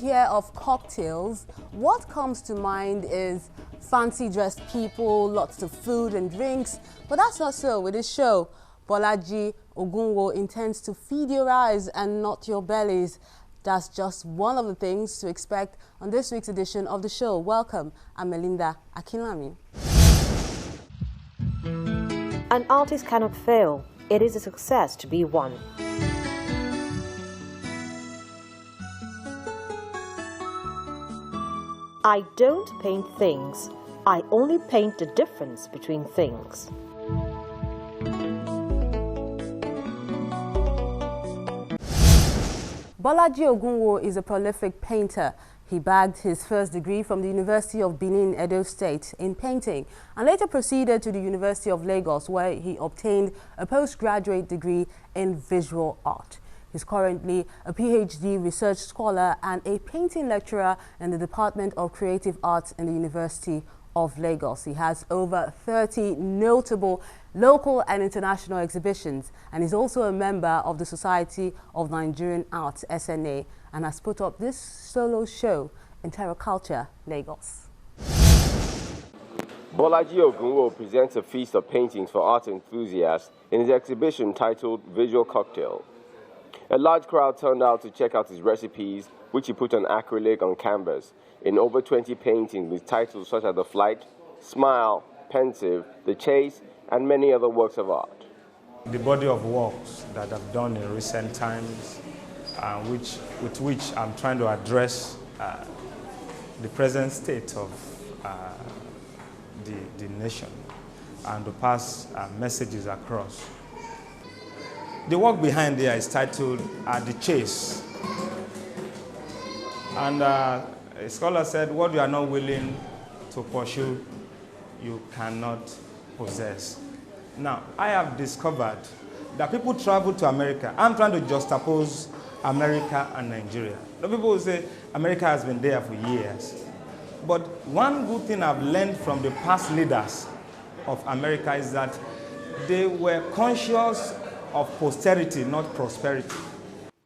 hear of cocktails, what comes to mind is fancy dressed people, lots of food and drinks. But that's not so with this show. Bolaji Ogunwo intends to feed your eyes and not your bellies. That's just one of the things to expect on this week's edition of the show. Welcome, I'm Melinda Akinlami. An artist cannot fail. It is a success to be one. I don't paint things. I only paint the difference between things. Bolaji Ogunwo is a prolific painter. He bagged his first degree from the University of Benin, Edo State in painting and later proceeded to the University of Lagos where he obtained a postgraduate degree in visual art. He's currently a PhD research scholar and a painting lecturer in the Department of Creative Arts in the University of Lagos. He has over 30 notable local and international exhibitions and is also a member of the Society of Nigerian Arts, SNA, and has put up this solo show in Terra Culture, Lagos. Bolaji Ogunwo presents a feast of paintings for art enthusiasts in his exhibition titled Visual Cocktail. A large crowd turned out to check out his recipes, which he put on acrylic on canvas, in over 20 paintings with titles such as The Flight, Smile, Pensive, The Chase, and many other works of art. The body of works that I've done in recent times, with which I'm trying to address the present state of the nation and to pass messages across. The work behind there is titled The Chase. And a scholar said, what you are not willing to pursue, you cannot possess. Now, I have discovered that people travel to America. I'm trying to juxtapose America and Nigeria. The people will say America has been there for years. But one good thing I've learned from the past leaders of America is that they were conscious of posterity, not prosperity.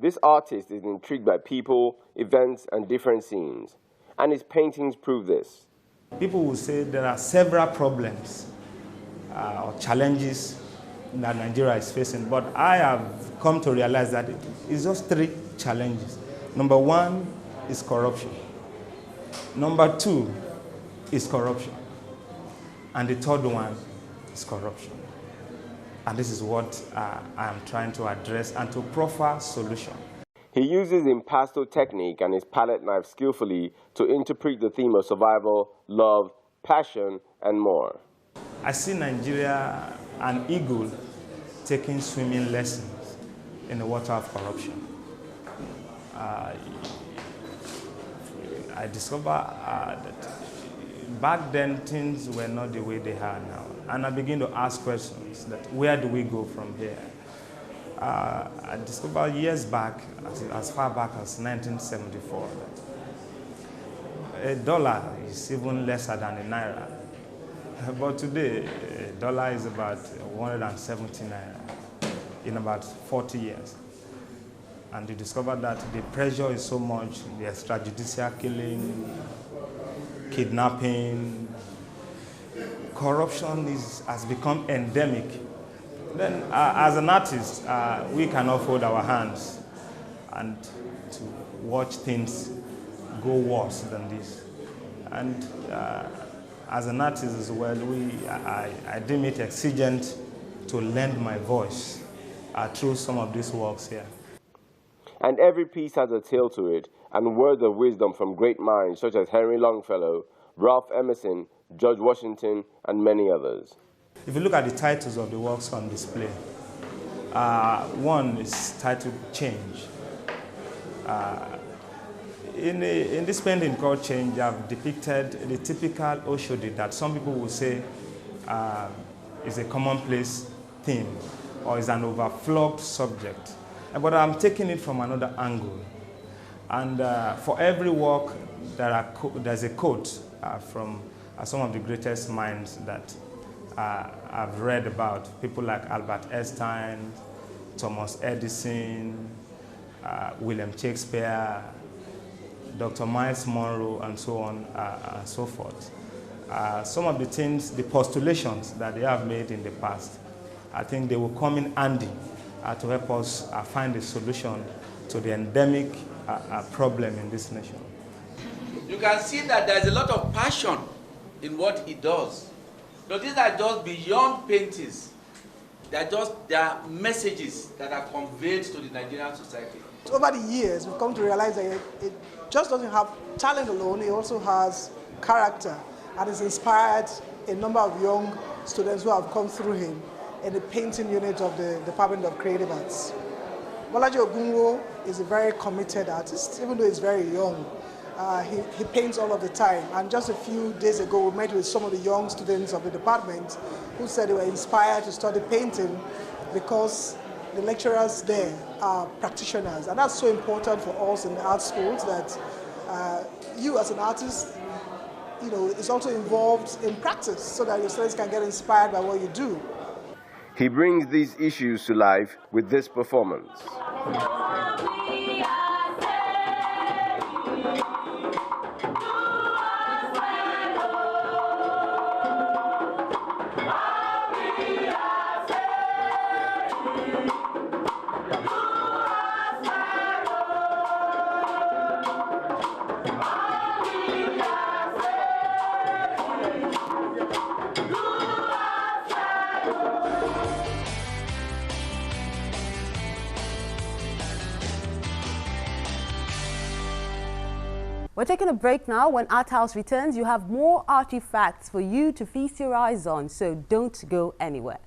This artist is intrigued by people, events, and different scenes, and his paintings prove this. People will say there are several problems or challenges that Nigeria is facing, but I have come to realize that it's just three challenges. Number one is corruption. Number two is corruption. And the third one is corruption. And this is what I am trying to address and to proffer solution. He uses impasto technique and his palette knife skillfully to interpret the theme of survival, love, passion, and more. I see Nigeria, an eagle, taking swimming lessons in the water of corruption. I discovered that back then things were not the way they are now. And I begin to ask questions that where do we go from here? I discovered years back, as far back as 1974, that a dollar is even lesser than a naira. But today, a dollar is about 170 naira in about 40 years. And you discover that the pressure is so much, the extrajudicial killing, kidnapping, corruption has become endemic. Then, as an artist, we cannot fold our hands and to watch things go worse than this. And as an artist as well, I deem it exigent to lend my voice through some of these works here. And every piece has a tale to it, and words of wisdom from great minds such as Henry Longfellow, Ralph Emerson, George Washington, and many others. If you look at the titles of the works on display, one is titled Change. In this painting called Change, I've depicted the typical Oshodi that some people will say is a commonplace theme or is an overflowed subject. But I'm taking it from another angle. And for every work, there's a quote from some of the greatest minds that I've read about. People like Albert Einstein, Thomas Edison, William Shakespeare, Dr. Miles Monroe, and so on and so forth. Some of the things, the postulations that they have made in the past, I think they will come in handy to help us find a solution to the endemic problem in this nation. You can see that there's a lot of passion in what he does. So these are just beyond paintings. They are messages that are conveyed to the Nigerian society. Over the years, we've come to realize that it just doesn't have talent alone, it also has character, and it's inspired a number of young students who have come through him in the painting unit of the Department of Creative Arts. Bolaji Ogunwo is a very committed artist, even though he's very young. He paints all of the time, and just a few days ago we met with some of the young students of the department who said they were inspired to study painting because the lecturers there are practitioners, and that's so important for us in the art schools that you as an artist, is also involved in practice so that your students can get inspired by what you do. He brings these issues to life with this performance. We're taking a break now. When Art House returns, you have more artifacts for you to feast your eyes on, so don't go anywhere.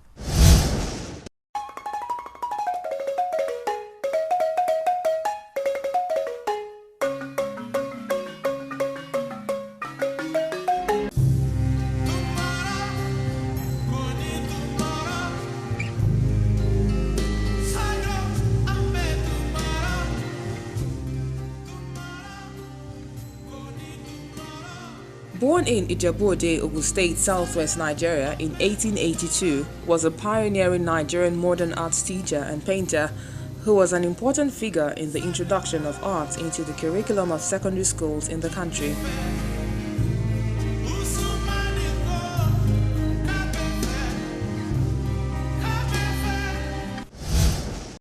Born in Ijebu-Ode, Ogun State, southwest Nigeria in 1882, was a pioneering Nigerian modern arts teacher and painter who was an important figure in the introduction of art into the curriculum of secondary schools in the country.